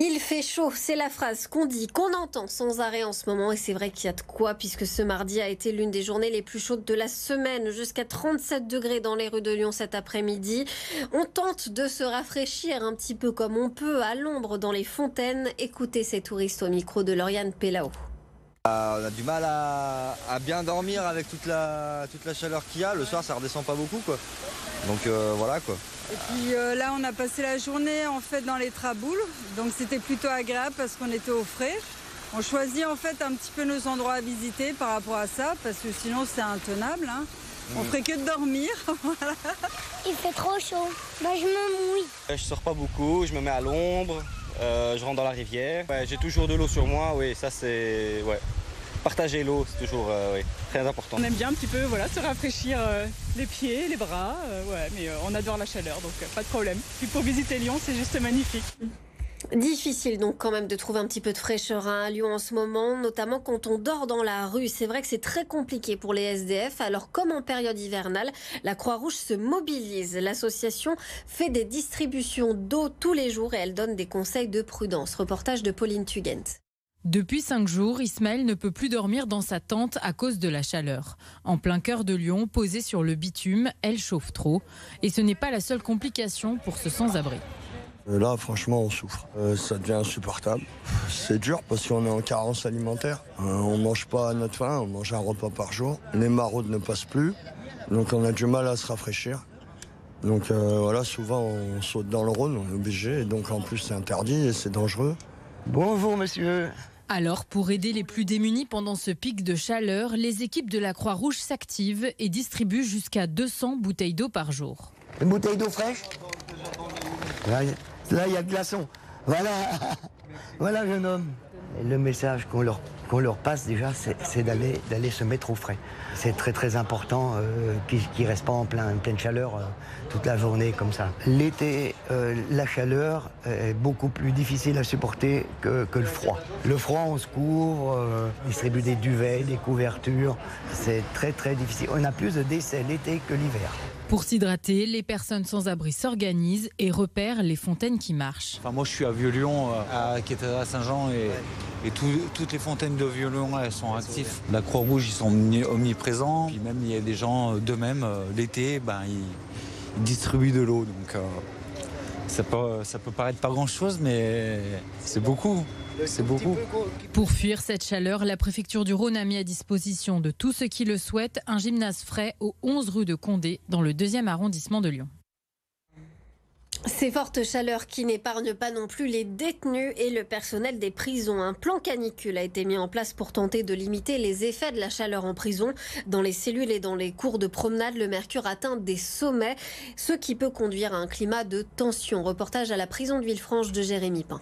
Il fait chaud, c'est la phrase qu'on dit, qu'on entend sans arrêt en ce moment. Et c'est vrai qu'il y a de quoi, puisque ce mardi a été l'une des journées les plus chaudes de la semaine. Jusqu'à 37 degrés dans les rues de Lyon cet après-midi. On tente de se rafraîchir un petit peu comme on peut à l'ombre dans les fontaines. Écoutez ces touristes au micro de Lauriane Pellao. On a du mal à bien dormir avec toute la chaleur qu'il y a. Le soir, ça redescend pas beaucoup, quoi. Donc voilà, quoi. Et puis là, on a passé la journée en fait dans les traboules. Donc c'était plutôt agréable parce qu'on était au frais. On choisit en fait un petit peu nos endroits à visiter par rapport à ça parce que sinon c'est intenable. On ferait que de dormir. Voilà. Il fait trop chaud. Je me mouille. Je sors pas beaucoup, je me mets à l'ombre. Je rentre dans la rivière. Ouais, j'ai toujours de l'eau sur moi, oui, ça c'est... Ouais. Partager l'eau, c'est toujours très important. On aime bien un petit peu se rafraîchir les pieds, les bras, mais on adore la chaleur, donc pas de problème. Puis pour visiter Lyon, c'est juste magnifique. Difficile donc quand même de trouver un petit peu de fraîcheur à Lyon en ce moment, notamment quand on dort dans la rue. C'est vrai que c'est très compliqué pour les SDF. Alors comme en période hivernale, la Croix-Rouge se mobilise. L'association fait des distributions d'eau tous les jours et elle donne des conseils de prudence. Reportage de Pauline Tugent. Depuis 5 jours, Ismaël ne peut plus dormir dans sa tente à cause de la chaleur. En plein cœur de Lyon, posée sur le bitume, elle chauffe trop. Et ce n'est pas la seule complication pour ce sans-abri. Là, franchement, on souffre. Ça devient insupportable. C'est dur parce qu'on est en carence alimentaire. On ne mange pas à notre faim, on mange un repas par jour. Les maraudes ne passent plus, donc on a du mal à se rafraîchir. Donc voilà, souvent on saute dans le Rhône, on est obligé. Et donc en plus c'est interdit et c'est dangereux. Bonjour monsieur. Alors, pour aider les plus démunis pendant ce pic de chaleur, les équipes de la Croix-Rouge s'activent et distribuent jusqu'à 200 bouteilles d'eau par jour. Une bouteille d'eau fraîche ? Là, il y a de glaçons. Voilà, voilà, jeune homme. Et le message qu'on leur passe déjà, c'est d'aller se mettre au frais. C'est très très important qu'ils ne restent pas en pleine chaleur toute la journée comme ça. L'été, la chaleur est beaucoup plus difficile à supporter que le froid. Le froid, on se couvre, distribue des duvets, des couvertures. C'est très très difficile. On a plus de décès l'été que l'hiver. Pour s'hydrater, les personnes sans abri s'organisent et repèrent les fontaines qui marchent. Enfin, moi, je suis à Vieux-Lyon, à Cathédrale Saint-Jean, et toutes les fontaines de Vieux-Lyon, elles sont actives. La Croix-Rouge, ils sont omniprésents. Puis même, il y a des gens d'eux-mêmes, l'été, ils distribuent de l'eau. Donc, ça peut paraître pas grand-chose, mais c'est beaucoup. C'est beaucoup. Pour fuir cette chaleur, la préfecture du Rhône a mis à disposition de tous ceux qui le souhaitent un gymnase frais au 11 rue de Condé, dans le 2e arrondissement de Lyon. Ces fortes chaleurs qui n'épargnent pas non plus les détenus et le personnel des prisons. Un plan canicule a été mis en place pour tenter de limiter les effets de la chaleur en prison. Dans les cellules et dans les cours de promenade, le mercure atteint des sommets, ce qui peut conduire à un climat de tension. Reportage à la prison de Villefranche de Jérémy Pain.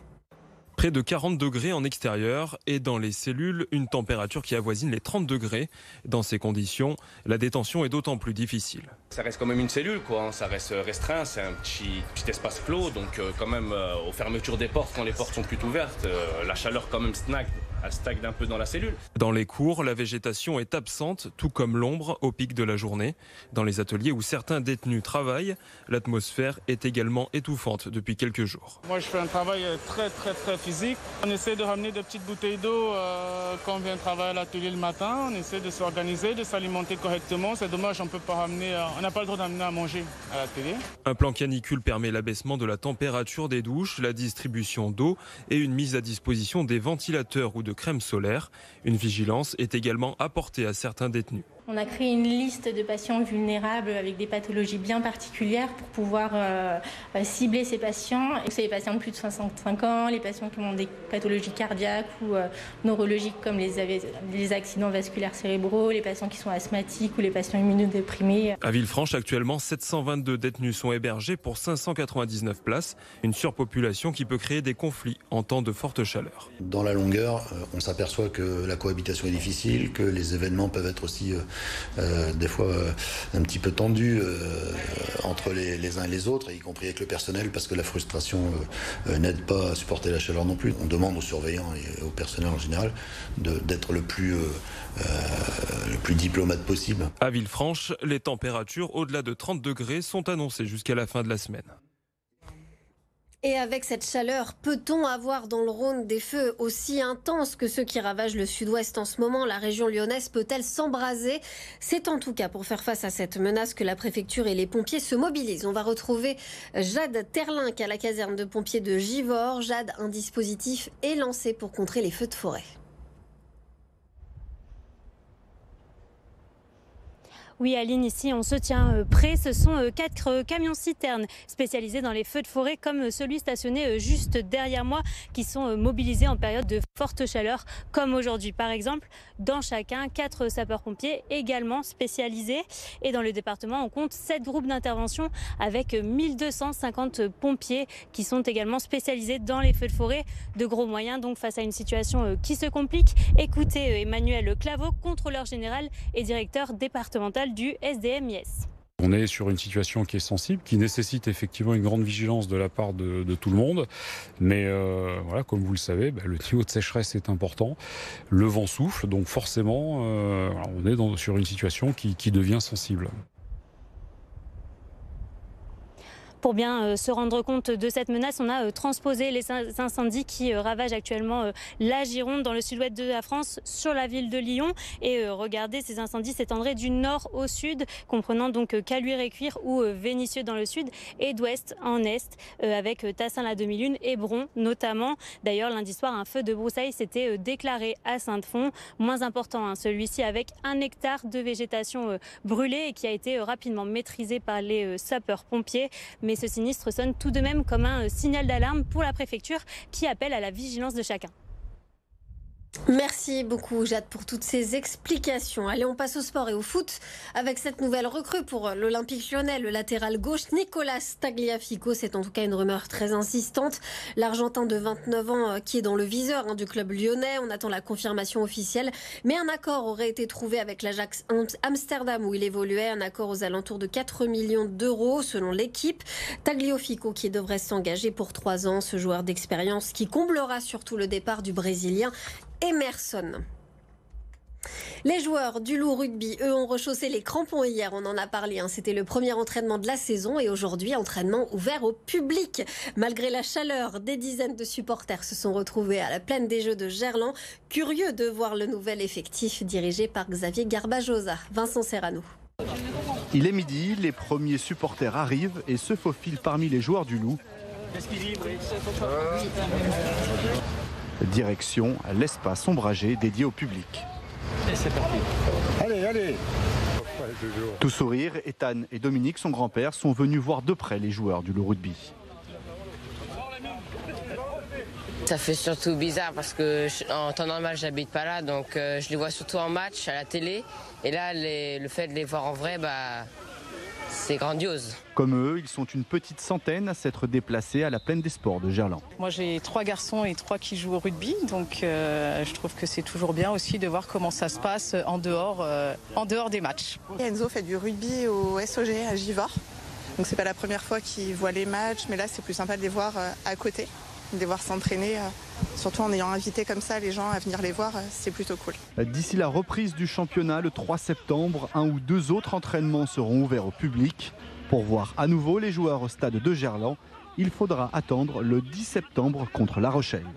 Près de 40 degrés en extérieur et dans les cellules, une température qui avoisine les 30 degrés. Dans ces conditions, la détention est d'autant plus difficile. Ça reste quand même une cellule, quoi. Ça reste restreint, c'est un petit espace clos. Donc quand même, aux fermetures des portes, quand les portes sont plus ouvertes, la chaleur quand même stagne. Elle stagne un peu dans la cellule. Dans les cours, la végétation est absente, tout comme l'ombre au pic de la journée. Dans les ateliers où certains détenus travaillent, l'atmosphère est également étouffante depuis quelques jours. Moi, je fais un travail très physique. On essaie de ramener des petites bouteilles d'eau quand on vient travailler à l'atelier le matin. On essaie de s'organiser, de s'alimenter correctement. C'est dommage, on n'a pas le droit d'amener à manger à l'atelier. Un plan canicule permet l'abaissement de la température des douches, la distribution d'eau et une mise à disposition des ventilateurs ou de crème solaire. Une vigilance est également apportée à certains détenus. On a créé une liste de patients vulnérables avec des pathologies bien particulières pour pouvoir cibler ces patients. C'est les patients de plus de 65 ans, les patients qui ont des pathologies cardiaques ou neurologiques comme les accidents vasculaires cérébraux, les patients qui sont asthmatiques ou les patients immunodéprimés. À Villefranche, actuellement, 722 détenus sont hébergés pour 599 places. Une surpopulation qui peut créer des conflits en temps de forte chaleur. Dans la longueur, on s'aperçoit que la cohabitation est difficile, que les événements peuvent être aussi des fois un petit peu tendu entre les uns et les autres, y compris avec le personnel, parce que la frustration n'aide pas à supporter la chaleur non plus. On demande aux surveillants et au personnel en général d'être le plus diplomate possible. À Villefranche, les températures au-delà de 30 degrés sont annoncées jusqu'à la fin de la semaine. Et avec cette chaleur, peut-on avoir dans le Rhône des feux aussi intenses que ceux qui ravagent le sud-ouest en ce moment? La région lyonnaise peut-elle s'embraser? C'est en tout cas pour faire face à cette menace que la préfecture et les pompiers se mobilisent. On va retrouver Jade Terlinck à la caserne de pompiers de Givors. Jade, un dispositif est lancé pour contrer les feux de forêt. Oui, Aline, ici, on se tient prêt. Ce sont 4 camions-citernes spécialisés dans les feux de forêt, comme celui stationné juste derrière moi, qui sont mobilisés en période de forte chaleur, comme aujourd'hui. Par exemple, dans chacun, 4 sapeurs-pompiers également spécialisés. Et dans le département, on compte 7 groupes d'intervention avec 1250 pompiers qui sont également spécialisés dans les feux de forêt. De gros moyens, donc, face à une situation qui se complique. Écoutez Emmanuel Claveau, contrôleur général et directeur départemental du SDMIS. On est sur une situation qui est sensible, qui nécessite effectivement une grande vigilance de la part de tout le monde. Mais voilà, comme vous le savez, le niveau de sécheresse est important. Le vent souffle, donc forcément, on est sur une situation qui devient sensible. Pour bien se rendre compte de cette menace, on a transposé les incendies qui ravagent actuellement la Gironde dans le sud-ouest de la France sur la ville de Lyon. Et regardez, ces incendies s'étendraient du nord au sud, comprenant donc Caluire-et-Cuire ou Vénissieux dans le sud et d'ouest en est, avec Tassin-la-Demi-Lune et Bron notamment. D'ailleurs, lundi soir, un feu de broussailles s'était déclaré à Sainte-Fond, moins important, celui-ci avec 1 hectare de végétation brûlée et qui a été rapidement maîtrisé par les sapeurs-pompiers. Mais ce sinistre sonne tout de même comme un signal d'alarme pour la préfecture qui appelle à la vigilance de chacun. Merci beaucoup Jade pour toutes ces explications. Allez, on passe au sport et au foot avec cette nouvelle recrue pour l'Olympique Lyonnais, le latéral gauche Nicolas Tagliafico. C'est en tout cas une rumeur très insistante. L'Argentin de 29 ans qui est dans le viseur du club lyonnais. On attend la confirmation officielle. Mais un accord aurait été trouvé avec l'Ajax Amsterdam où il évoluait. Un accord aux alentours de 4 millions d'euros selon l'équipe. Tagliafico qui devrait s'engager pour 3 ans. Ce joueur d'expérience qui comblera surtout le départ du Brésilien Emerson. Les joueurs du Loup Rugby, eux, ont rechaussé les crampons hier, on en a parlé. C'était le premier entraînement de la saison et aujourd'hui, entraînement ouvert au public. Malgré la chaleur, des dizaines de supporters se sont retrouvés à la plaine des Jeux de Gerland, curieux de voir le nouvel effectif dirigé par Xavier Garbajosa. Vincent Serrano. Il est midi, les premiers supporters arrivent et se faufilent parmi les joueurs du Loup. Direction l'espace ombragé dédié au public. Et c'est parti. Allez, allez. Tout sourire, Ethan et Dominique, son grand-père, sont venus voir de près les joueurs du Loup Rugby. Ça fait surtout bizarre parce que en temps normal, j'habite pas là, donc je les vois surtout en match, à la télé. Et là, le fait de les voir en vrai, c'est grandiose. Comme eux, ils sont une petite centaine à s'être déplacés à la plaine des sports de Gerland. Moi j'ai 3 garçons et 3 qui jouent au rugby, donc je trouve que c'est toujours bien aussi de voir comment ça se passe en dehors des matchs. Enzo fait du rugby au SOG à Givors, donc c'est pas la première fois qu'il voit les matchs, mais là c'est plus sympa de les voir à côté, de les voir s'entraîner, surtout en ayant invité comme ça les gens à venir les voir, c'est plutôt cool. D'ici la reprise du championnat le 3 septembre, 1 ou 2 autres entraînements seront ouverts au public. Pour voir à nouveau les joueurs au stade de Gerland, il faudra attendre le 10 septembre contre La Rochelle.